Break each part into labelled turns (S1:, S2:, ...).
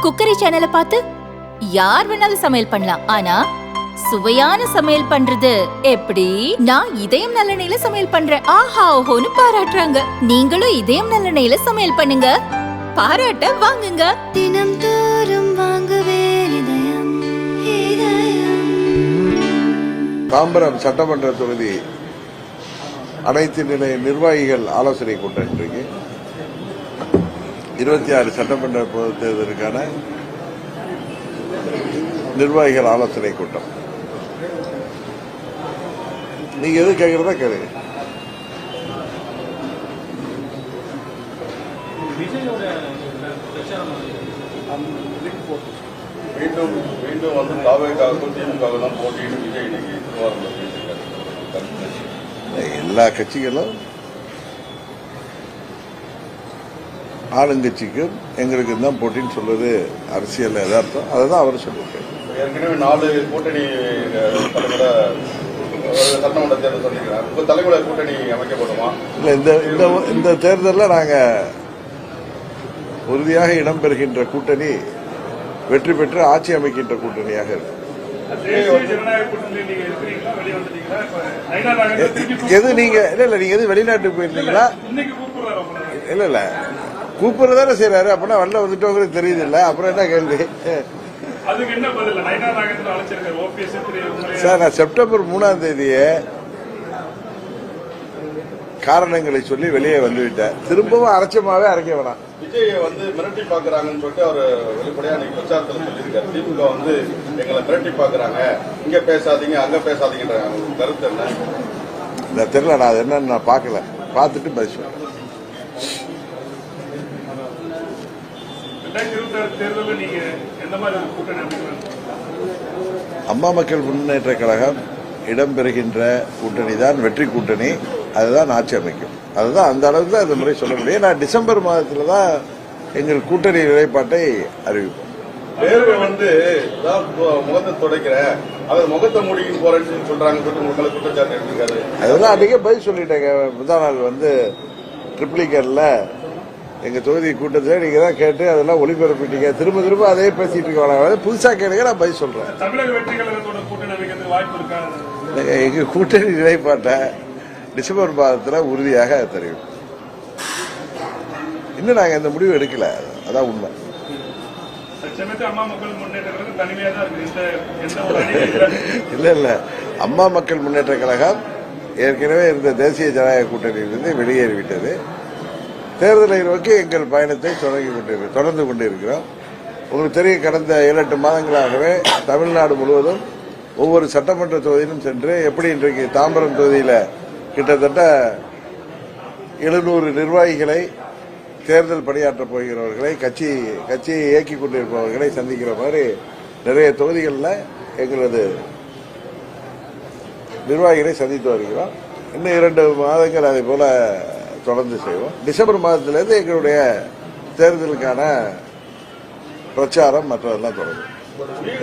S1: Cookery சேனலை பார்த்து யார் வேணாலும் சமையல் பண்ணலாம். ஆனா சுவையான சமையல் பண்றது எப்படி? நான் இதயம் நல்லெண்ணெயில சமையல் பண்றேன். ஆஹா ஓஹோன்னு பாராட்டுறாங்க. நீங்களும் இதயம் நல்லெண்ணெயில சமையல் பண்ணுங்க, பாராட்ட வாங்குங்க.
S2: தினம் தோறும் வாங்குவே இதயம் இதயம்.
S3: தாம்பரம் சட்டமன்ற தொகுதி அனைத்து நிலைய நிர்வாகிகள் ஆலோசனை கூட்டம் இன்றைக்கு 26 சட்டமன்ற பொதுத் தேர்தலுக்கான நிர்வாகிகள் ஆலோசனை கூட்டம். நீங்க எது கேட்கறதா கேளுங்க.
S4: மீண்டும் மீண்டும் வந்து தாவேக்காவுக்கும் திமுகவுக்கும் தான் போட்டின்னு விஜய் இன்னைக்கு திருவாரூர்ல பேசியிருக்காரு.
S3: எல்லா கட்சிகளும் ஆளுங்கட்சிக்கும் எங்களுக்கு தான் போட்டின்னு சொல்றது அரசியல் எதார்த்தம். அதுதான் அவர் சொல்லியிருக்காரு.
S4: ஏற்கனவே 4 கூட்டணி தலைமுறை சட்டமன்ற தேர்தல் சொல்லியிருக்கிறார். உங்க தலைமுறை கூட்டணி அமைக்கப்படுமா?
S3: இல்ல, இந்த தேர்தலில் நாங்க உறுதியாக இடம்பெறுகின்ற கூட்டணி வெற்றி பெற்று ஆட்சி அமைக்கின்ற கூட்டணியாக இருக்கு. எது நீங்க இல்ல நீங்க எது வெளிநாட்டுக்கு போயிருந்தீங்களா? இல்ல கூப்பிடுறதானே செய்யறாரு. அப்படின்னா வெளில வந்துட்டோங்கிறது தெரியுது இல்ல. அப்புறம் என்ன கேள்வி? சார், நான் செப்டம்பர் 3ஆம் தேதியே காரணங்களை சொல்லி வெளியே வந்துவிட்டேன். திரும்பவும் அரைச்சமாவே அரைக்க வேணாம்.
S4: விஜயை வந்து மிரட்டி பாக்குறாங்கன்னு சொல்லிட்டு அவர் வெளிப்படையா இன்னைக்கு பிரச்சாரத்தில் சொல்லியிருக்காரு. திமுக வந்து எங்களை மிரட்டி பாக்குறாங்க, இங்க பேசாதீங்க அங்க பேசாதீங்கன்ற கருத்து என்ன?
S3: இந்த தெரியல, நான் அது என்னன்னு நான் பார்க்கல. பார்த்துட்டு பதில் சொல்றேன். அம்மா மக்கள் முன்னேற்ற கழகம் இடம்பெறுகின்ற கூட்டணி தான் வெற்றி கூட்டணி. அதுதான் ஆட்சி அமைக்கும். அதுதான் அந்த அளவுக்கு தான் இந்த முறை சொல்ல முடியும். நான் டிசம்பர் மாதத்துல தான் எங்கள் கூட்டணி நிலைப்பாட்டை அறிவிப்போம்.
S4: வேர்வை வந்து முகத்தை துடைக்கிற அவர் முகத்தை மூடிக்கு போறேன்னு சொல்றாங்க. உங்களுக்கு குற்றச்சாட்டு எடுத்துக்காரு.
S3: அதெல்லாம் அன்றைக்கே பதில் சொல்லிட்டேங்க. முதல் நாள் வந்து ட்ரிப்ளிகர்ல எங்க தொகுதி கூட்டத்தில் நீங்க தான் கேட்டு அதெல்லாம் ஒளிபரப்பிட்டீங்க. திரும்ப திரும்ப அதே பேசிட்டு இருக்க. புதுசா கேளுங்க, நான் பதில் சொல்றேன். எங்க கூட்டணி நிலைப்பாட்டை டிசம்பர் மாதத்தில் உறுதியாக தெரியும். இன்னும் நாங்க இந்த முடிவு எடுக்கல. அதான் உண்மை. இல்ல அம்மா மக்கள் முன்னேற்ற கழகம் ஏற்கனவே இருந்த தேசிய ஜனநாயக கூட்டணியிலிருந்து வெளியேறிவிட்டது. தேர்தலை நோக்கி எங்கள் பயணத்தை தொடர்ந்து கொண்டிருக்கிறோம். உங்களுக்கு தெரியும், கடந்த 7-8 மாதங்களாகவே தமிழ்நாடு முழுவதும் ஒவ்வொரு சட்டமன்ற தொகுதியிலும் சென்று எப்படி இன்றைக்கு தாம்பரம் தொகுதியில் கிட்டத்தட்ட 700 நிர்வாகிகளை, தேர்தல் பணியாற்றப் போகிறவர்களை, கட்சியை இயக்கிக் கொண்டிருப்பவர்களை சந்திக்கிற மாதிரி நிறைய தொகுதிகளில் எங்களது நிர்வாகிகளை சந்தித்து வருகிறோம். இன்னும் 2 மாதங்கள் அதே போல தொடர்ந்து செய்வோம். டிசம்பர் மாதத்திலிருந்து எங்களுடைய தேர்தலுக்கான பிரச்சாரம் மற்றதெல்லாம் தொடரும்.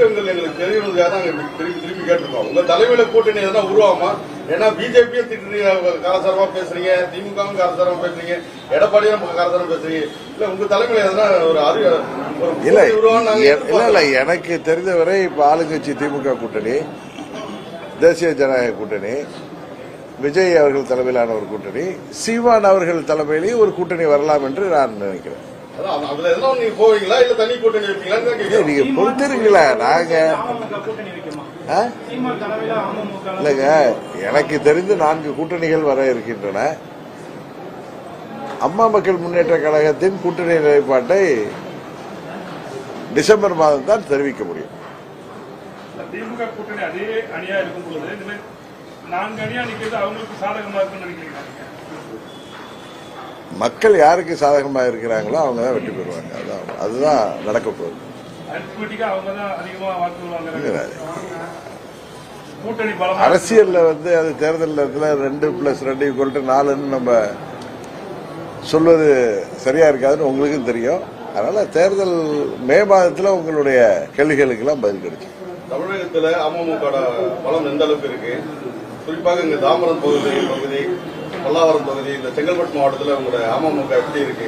S4: எங்களுக்கு தெரியறதுக்காக திருப்பி கேட்டிருக்கோம். உங்க தலைமையில கூட்டணி எதனா உருவாமா? ஏன்னா பிஜேபியும் திட்டுறீங்க, காரசாரமா பேசுறீங்க, திமுகவும் காரசாரமா பேசுறீங்க, எடப்பாடியும் காரசாரமா பேசுறீங்க. இல்ல உங்க தலைமையில எதனா ஒரு
S3: இல்ல எனக்கு தெரிந்தவரை இப்ப ஆளுங்கட்சி திமுக கூட்டணி, தேசிய ஜனநாயக கூட்டணி, விஜய் அவர்கள் தலைமையிலான ஒரு கூட்டணி, சீமான் அவர்கள் தலைமையிலேயே ஒரு கூட்டணி வரலாம் என்று நான் நினைக்கிறேன். நீங்க பொறுத்திருங்களா? நாங்க இல்லங்க, எனக்கு தெரிந்து 4 கூட்டணிகள் வர இருக்கின்றன. அம்மா மக்கள் முன்னேற்ற கழகத்தின் கூட்டணி நிலைப்பாட்டை டிசம்பர் மாதம் தான் தெரிவிக்க முடியும்.
S5: திமுக கூட்டணி அதே அணியா இருக்கும் பொழுது 4 அணியா நிக்கிறது அவங்களுக்கு சாதகமா இருக்குன்னு நினைக்கிறீங்களா?
S3: மக்கள் யாருக்கு சாதகமாக இருக்கிறாங்களோ அவங்க தான் வெற்றி பெறுவாங்க. அதுதான் நடக்க போகுது. அரசியல்ல வந்து அது தேர்தல் நேரத்தில் 2+2=4 நம்ம சொல்வது சரியா இருக்காதுன்னு உங்களுக்கும் தெரியும். அதனால தேர்தல் மே மாதத்தில் உங்களுடைய கேள்விகளுக்கு எல்லாம் பதில் கிடைக்கும்.
S4: தமிழகத்தில் அமமுக பலம் எந்த அளவுக்கு இருக்கு? குறிப்பாக இங்க தாம்பரம் பகுதி பல்லாவரம் தொகுதி இந்த செங்கல்பட்டு மாவட்டத்துல உங்களோட அமமுக எப்படி இருக்கு?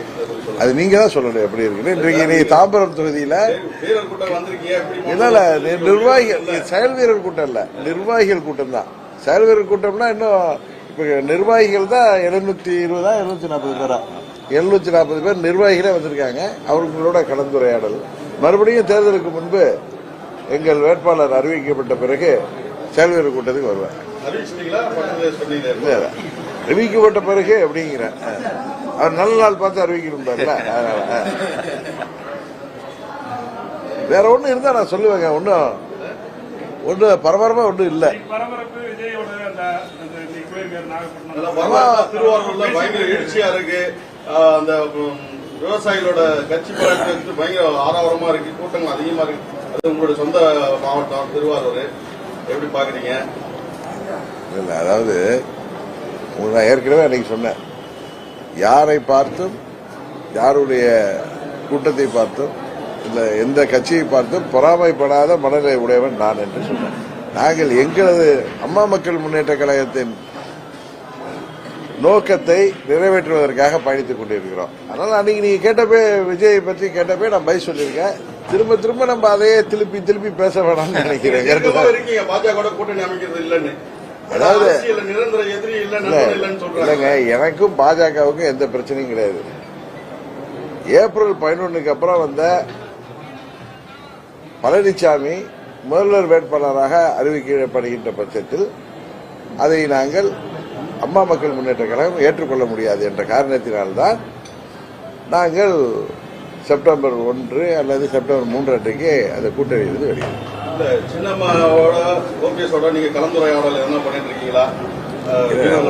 S3: அது நீங்க தான் சொல்லணும் எப்படி இருக்குன்னு. இன்றைக்கு நீ தாம்பரம் தொகுதியில
S4: வீரர் கூட்டம் வந்திருக்கீங்க, எப்படி?
S3: இல்ல நிர்வாகிகள், செயல் வீரர் கூட்டம் இல்ல, நிர்வாகிகள் கூட்டம் தான். செயல் வீரர் கூட்டம்னா இன்னும் இப்ப நிர்வாகிகள் தான் 720 740 பேரா, 740 பேர் நிர்வாகிகளே வந்திருக்காங்க. அவர்களோட கலந்துரையாடல். மறுபடியும் தேர்தலுக்கு முன்பு எங்கள் வேட்பாளர் அறிவிக்கப்பட்ட பிறகு செயல் வீரர் கூட்டத்துக்கு வருவேன். அறிவிக்கப்பட்ட பிறகு அப்படிங்கிற அவர் நல்ல நாள் பார்த்து அறிவிக்கணும். வேற ஒண்ணு இருந்தா நான் சொல்லுவேங்க. ஒண்ணு பரபரப்பா ஒண்ணு இல்ல.
S4: திருவாரூர்ல பயங்கர எழுச்சியா இருக்கு. அந்த விவசாயிகளோட கட்சி பலத்து பயங்கர ஆரவாரமா இருக்கு, கூட்டங்கள் அதிகமா இருக்கு. அது உங்களோட சொந்த மாவட்டம் திருவாரூர், எப்படி பாக்குறீங்க?
S3: இல்ல, அதாவது நான் ஏற்கனவே அன்னைக்கு சொன்னேன், யாரை பார்த்தும், யாருடைய கூட்டத்தை பார்த்தும், இல்ல எந்த கட்சியை பார்த்தும் பொறாமைப்படாத மனநிலை உடையவன் நான் என்று சொன்னேன். நாங்கள் எங்களது அம்மா மக்கள் முன்னேற்ற கழகத்தின் நோக்கத்தை நிறைவேற்றுவதற்காக பயணித்துக் கொண்டிருக்கிறோம். அதனால அன்னைக்கு நீங்க கேட்டப்பே, விஜயை பற்றி கேட்டப்பே நான் பதில் சொல்லியிருக்கேன். திரும்ப திரும்ப நம்ம அதையே திருப்பி பேச வேணாம்னு நினைக்கிறேன்.
S4: பாஜக கூட்டணி அமைக்கிறது இல்லன்னு,
S3: அதாவது
S4: நிரந்தர எதிரி
S3: இல்லைங்க, எனக்கும் பாஜகவுக்கும் எந்த பிரச்சனையும் கிடையாது. ஏப்ரல் 11க்கு அப்புறம் வந்த பழனிசாமி முதல்வர் வேட்பாளராக அறிவிக்கப்படுகின்ற பட்சத்தில் அதை நாங்கள் அம்மா மக்கள் முன்னேற்ற கழகம் ஏற்றுக்கொள்ள முடியாது என்ற காரணத்தினால்தான் நாங்கள் செப்டம்பர் 1 அல்லது செப்டம்பர் 3 அன்றைக்கு அந்த கூட்டணியிலிருந்து வெளியேறும்.
S4: சின்னம்மாவோட ஓபிஎஸோட நீங்க கலந்துரையாடல் என்ன பண்ணிட்டு இருக்கீங்களா?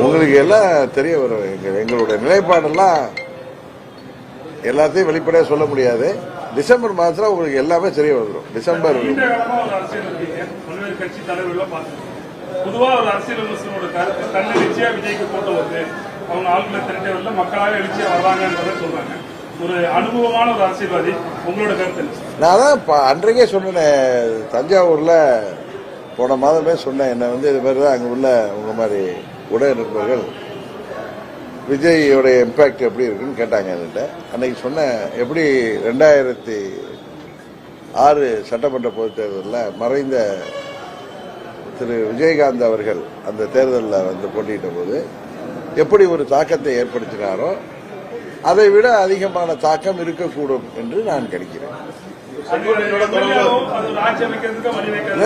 S3: உங்களுக்கு எல்லாம் தெரிய வரும். எங்களுடைய நிலைப்பாடெல்லாம் எல்லாத்தையும் வெளிப்படையா சொல்ல முடியாது. டிசம்பர் மாதத்துல உங்களுக்கு எல்லாமே தெரிய வந்துடும். டிசம்பர்
S5: கட்சி தலைவர்கள் பொதுவா ஒரு அரசியல் விமர்சனோட கருத்து தன்னெழுச்சியா விஜய்க்கு போட்டு வருது, அவங்க ஆளுநரை திரட்டவில்லை, மக்களாக எழுச்சியா வர்றாங்கன்றத சொல்றாங்க. ஒரு அனுபவமான ஒரு அரசியல்வாதி, உங்களோட கருத்து?
S3: நான் தான் அன்றைக்கே சொன்னேன், தஞ்சாவூர்ல போன மாதமே சொன்னேன், என்ன இது மாதிரி தான் அங்க உள்ள உங்க மாதிரி ஊடக நிருபர்கள் விஜயோட இம்பாக்ட் எப்படி இருக்குன்னு கேட்டாங்க என்கிட்ட. அன்னைக்கு சொன்னேன், எப்படி 2006 சட்டமன்ற பொதுத் தேர்தலில் மறைந்த திரு விஜயகாந்த் அவர்கள் அந்த தேர்தலில் போட்டியிட்ட போது எப்படி ஒரு தாக்கத்தை ஏற்படுத்தினாரோ அதை விட அதிகமான தாக்கம் இருக்கக்கூடும் என்று நான் கணிக்கிறேன்.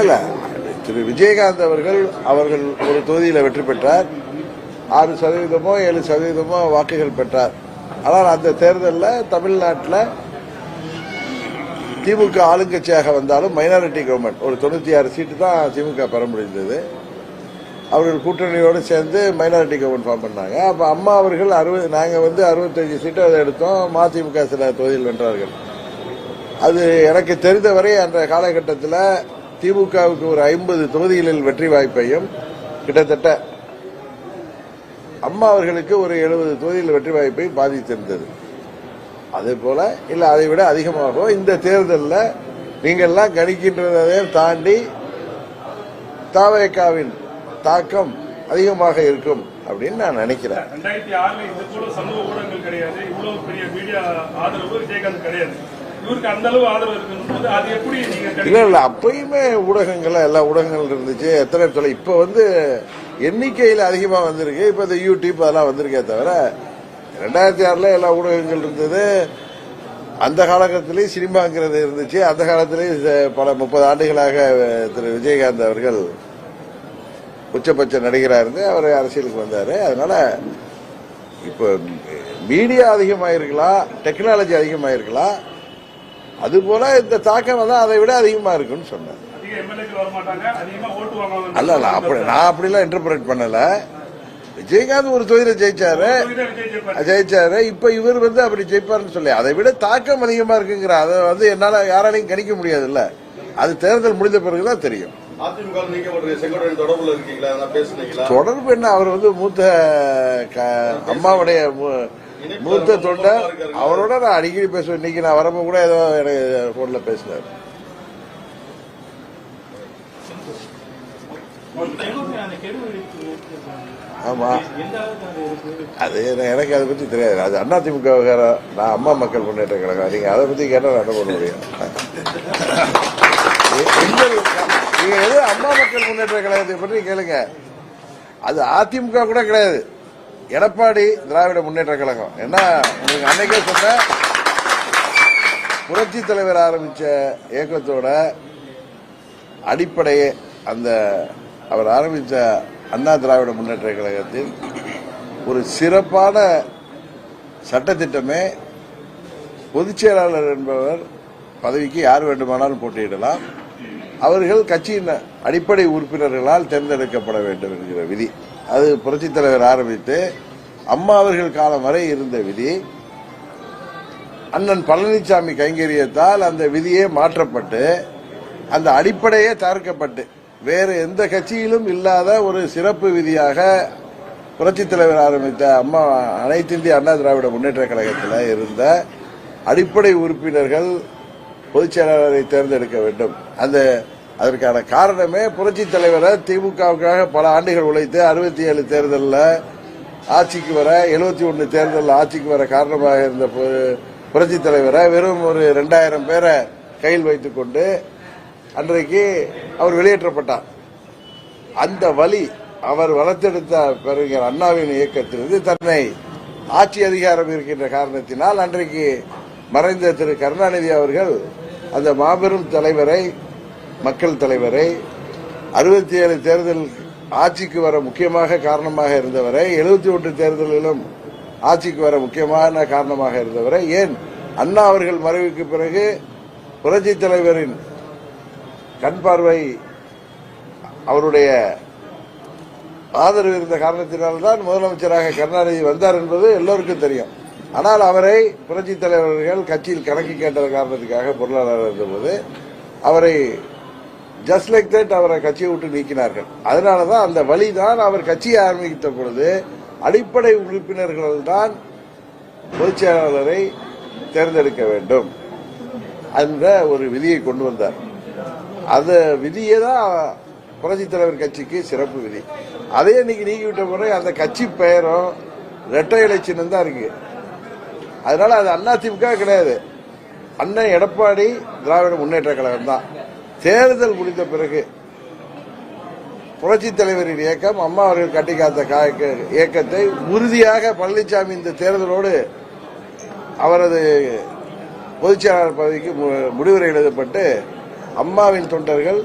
S3: இல்ல, திரு விஜயகாந்த் அவர்கள் ஒரு தொகுதியில் வெற்றி பெற்றார். 6% 7% வாக்குகள் பெற்றார். ஆனால் அந்த தேர்தலில் தமிழ்நாட்டில் திமுக ஆளுங்கட்சியாக வந்தாலும் மைனாரிட்டி கவர்மெண்ட் ஒரு 96 சீட்டு தான் திமுக பெற முடிந்தது. அவர்கள் கூட்டணியோடு சேர்ந்து மைனாரிட்டி கவர்மெண்ட் ஃபார்ம் பண்ணாங்க. அப்ப அம்மா அவர்கள் நாங்க 65 சீட்டு அதை எடுத்தோம். மதிமுக சில தொகுதியில் வென்றார்கள். அது எனக்கு தெரிந்தவரை அந்த காலகட்டத்தில் திமுகவுக்கு ஒரு 50 தொகுதிகளில் வெற்றி வாய்ப்பையும், கிட்டத்தட்ட அம்மா அவர்களுக்கு ஒரு 70 தொகுதியில் வெற்றி வாய்ப்பையும் பாதித்திருந்தது. அதே போல இல்ல அதை விட அதிகமாகும் இந்த தேர்தலில் நீங்கள்லாம் கணிக்கின்றதை தாண்டி தாவேகாவின் தாக்கம் அதிகமாக இருக்கும் அப்படின்னு நான் நினைக்கிறேன்.
S5: 2006 இந்த கூட சமூக ஊடகங்கள் கிடையாது, இவ்வளவு பெரிய மீடியா ஆதரவு விஜயகாந்த் கிடையாது. இவருக்கு அந்த அளவு ஆதரவு இருக்கும்போது அது எப்படி நீங்க?
S3: இல்ல அப்பயுமே ஊடகங்கள், எல்லா ஊடகங்கள் இருந்துச்சு. எத்தனை சொல்ல இப்ப எண்ணிக்கையில் அதிகமா வந்திருக்கு. இப்ப இந்த யூடியூப் அதெல்லாம் வந்திருக்கே தவிர 2006 எல்லா ஊடகங்கள் இருந்தது. அந்த காலகட்டத்திலேயே சினிமாங்கிறது இருந்துச்சு. அந்த காலத்திலேயே பல 30 ஆண்டுகளாக திரு விஜயகாந்த் அவர்கள் உச்சபட்ச நடிகராக இருந்து அவர் அரசியலுக்கு வந்தாரு. அதனால இப்ப மீடியா அதிகமாயிருக்கலாம், டெக்னாலஜி அதிகமாயிருக்கலாம். அதுபோல இந்த தாக்கம் அதை விட அதிகமா இருக்குன்னு சொன்னேன். அல்ல நான் அப்படிலாம் இன்டர்பிரேட் பண்ணல. விஜயகாந்த் ஒரு தொகுதியில ஜெயிச்சாரு. இப்ப இவர் அப்படி ஜெயிப்பாருன்னு சொல்லி அதை விட தாக்கம் அதிகமா இருக்குங்கிற அதை என்னால யாராலையும் கணிக்க முடியாது. இல்ல அது தேர்தல் முடிந்த பிறகுதான் தெரியும். தொடர்பு என்ன, அவர் மூத்த அம்மாவுடைய மூத்த தொண்டர். அவரோட நான் அடிக்கடி பேசுவேன். இன்னைக்கு நான் வரப்ப கூட ஏதோ எனக்கு போன்ல பேசினார். ஆமா, அது எனக்கு அதை பத்தி தெரியாது. அது அதிமுக விவகாரம், நான் அம்மா மக்கள் முன்னேற்ற கழகம். நீங்க அதை பத்தி கேட்டா நான் என்ன பண்ண முடியும்? நீங்க எது அம்மா மக்கள் முன்னேற்ற கழகத்தை பற்றி கேளுங்க. அது அதிமுக கூட கிடையாது, எடப்பாடி திராவிட முன்னேற்ற கழகம். ஏன்னா உங்களுக்கு அன்னைக்கே சொன்ன புரட்சி தலைவர் ஆரம்பிச்ச இயக்கத்தோட அடிப்படையே அந்த அவர் ஆரம்பித்த அண்ணா திராவிட முன்னேற்ற கழகத்தில் ஒரு சிறப்பான சட்டத்திட்டமே பொதுச் செயலாளர் என்பவர் பதவிக்கு யார் வேண்டுமானாலும் போட்டியிடலாம், அவர்கள் கட்சியின் அடிப்படை உறுப்பினர்களால் தேர்ந்தெடுக்கப்பட வேண்டும் என்கிற விதி. அது புரட்சித் தலைவர் ஆரம்பித்து அம்மா அவர்கள் காலம் வரை இருந்த விதி. அண்ணன் பழனிசாமி கைங்கரியத்தால் அந்த விதியே மாற்றப்பட்டு அந்த அடிப்படையே தகர்க்கப்பட்டு வேறு எந்த கட்சியிலும் இல்லாத ஒரு சிறப்பு விதியாக புரட்சித் தலைவர் ஆரம்பித்த அம்மா அனைத்து இந்திய அண்ணா திராவிட முன்னேற்ற கழகத்தில் இருந்த அடிப்படை உறுப்பினர்கள் பொதுச் செயலாளரை தேர்ந்தெடுக்க வேண்டும். அதற்கான காரணமே புரட்சித் தலைவரை திமுகவுக்காக பல ஆண்டுகள் உழைத்து 67 தேர்தலில் ஆட்சிக்கு வர, 71 தேர்தலில் ஆட்சிக்கு வர காரணமாக இருந்த புரட்சித் தலைவரை வெறும் ஒரு 2000 பேரை கையில் வைத்துக் கொண்டு அன்றைக்கு அவர் வெளியேற்றப்பட்டார். அந்த வழி அவர் வளர்த்தெடுத்த பெருங்கர் அண்ணாவின் இயக்கத்திலிருந்து தன்னை ஆட்சி அதிகாரம் இருக்கின்ற காரணத்தினால் அன்றைக்கு மறைந்த திரு கருணாநிதி அவர்கள் அந்த மாபெரும் தலைவரை, மக்கள் தலைவரை, 67 தேர்தல் ஆட்சிக்கு வர முக்கியமாக காரணமாக இருந்தவரை, 71 தேர்தலிலும் ஆட்சிக்கு வர முக்கியமான காரணமாக இருந்தவரை, ஏன் அண்ணா அவர்கள் மறைவுக்கு பிறகு புரட்சி தலைவரின் கண் பார்வை அவருடைய ஆதரவு இருந்த காரணத்தினால்தான் முதலமைச்சராக கருணாநிதி வந்தார் என்பது எல்லோருக்கும் தெரியும். ஆனால் அவரை புரட்சி தலைவர்கள் கட்சியில் கணக்கு கேட்ட காரணத்துக்காக பொருளாளர் இருந்தபோது அவரை ஜஸ்ட் லைக் தட் அவரை கட்சியை விட்டு நீக்கினார்கள். அதனாலதான் அந்த வழிதான் அவர் கட்சியை ஆரம்பித்த பொழுது அடிப்படை உறுப்பினர்கள் தான் பொதுச் செயலாளரை தேர்ந்தெடுக்க வேண்டும் என்ற ஒரு விதியை கொண்டு வந்தார். அந்த விதியே தான் புரட்சித் தலைவர் கட்சிக்கு சிறப்பு விதி. அதே இன்னைக்கு நீக்கிவிட்ட முறை அந்த கட்சி பெயரும் இரட்டை இலை சின்னம் தான் இருக்கு. அதனால அது அதிமுக கிடையாது, அண்ணன் எடப்பாடி திராவிட முன்னேற்ற கழகம் தான். தேர்தல் முடிந்த பிறகு புரட்சித் தலைவரின் இயக்கம், அம்மா அவர்கள் கட்டி காத்த இயக்கத்தை உறுதியாக பழனிசாமி இந்த தேர்தலோடு அவரது பொதுச் செயலாளர் பதவிக்கு முடிவுரை எழுதப்பட்டு அம்மாவின் தொண்டர்கள்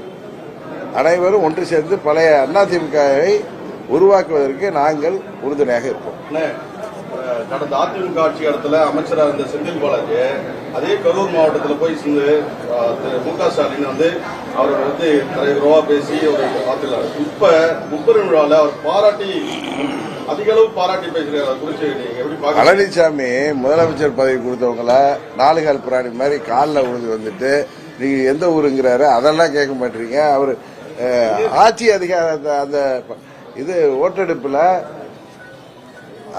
S3: அனைவரும் ஒன்று சேர்ந்து பழைய அதிமுகவை உருவாக்குவதற்கு நாங்கள் உறுதுணையாக இருப்போம்.
S4: கடந்த அதிமுக ஆட்சி காலத்துல அமைச்சராக இருந்த செந்தில் பாலாஜி அதே கரூர் மாவட்டத்தில் போய் மு.க. ஸ்டாலின் அவர் தலைவரவா பேசி பார்த்துள்ளார். இப்ப முப்பெரும் விழாவில் அவர் பாராட்டி அதிக அளவு பாராட்டி பேசுறாரு. குறிச்சு எப்படி
S3: பழனிசாமி முதலமைச்சர் பதவி கொடுத்தவங்கள 4 கால் பிராணி மாதிரி காலில் விழுந்து வந்துட்டு நீங்க எந்த ஊருங்கிறாரு அதெல்லாம் கேட்க மாட்டீங்க. அவர் ஆட்சி அதிகாரத்தை அந்த இது ஓட்டெடுப்புல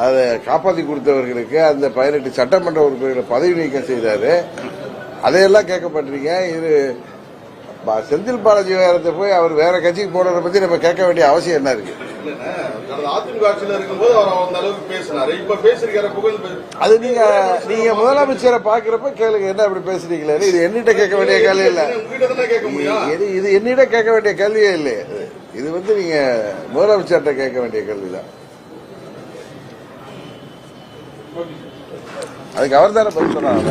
S3: அதை காப்பாற்றி கொடுத்தவர்களுக்கு அந்த 18 சட்டமன்ற உறுப்பினர்களை பதவி நீக்கம் செய்தாரு. அதையெல்லாம் கேட்க மாட்டீங்க. இது செந்தில் பாலாஜி விவகாரத்தை போய் அவர் வேற கட்சிக்கு போறதை பத்தி நம்ம கேட்க வேண்டிய அவசியம் என்ன இருக்கு?
S4: அதிமுக ஆட்சியில் இருக்கும்போது அவர் அந்த அளவுக்கு பேசினாரு. இப்ப பேசிருக்காரு.
S3: அது நீங்க முதலமைச்சரை பாக்குறப்ப கேளுங்க, என்ன அப்படி பேசுறீங்களே? இது என்னிட்ட கேட்க வேண்டிய கேள்வி இல்ல, இது என்னிட கேட்க வேண்டிய கேள்வியே இல்லை. இது நீங்க முதலமைச்சர்கிட்ட கேட்க வேண்டிய கேள்விதான். அதுக்கு அவர் தானே பதில் சொன்னாங்க.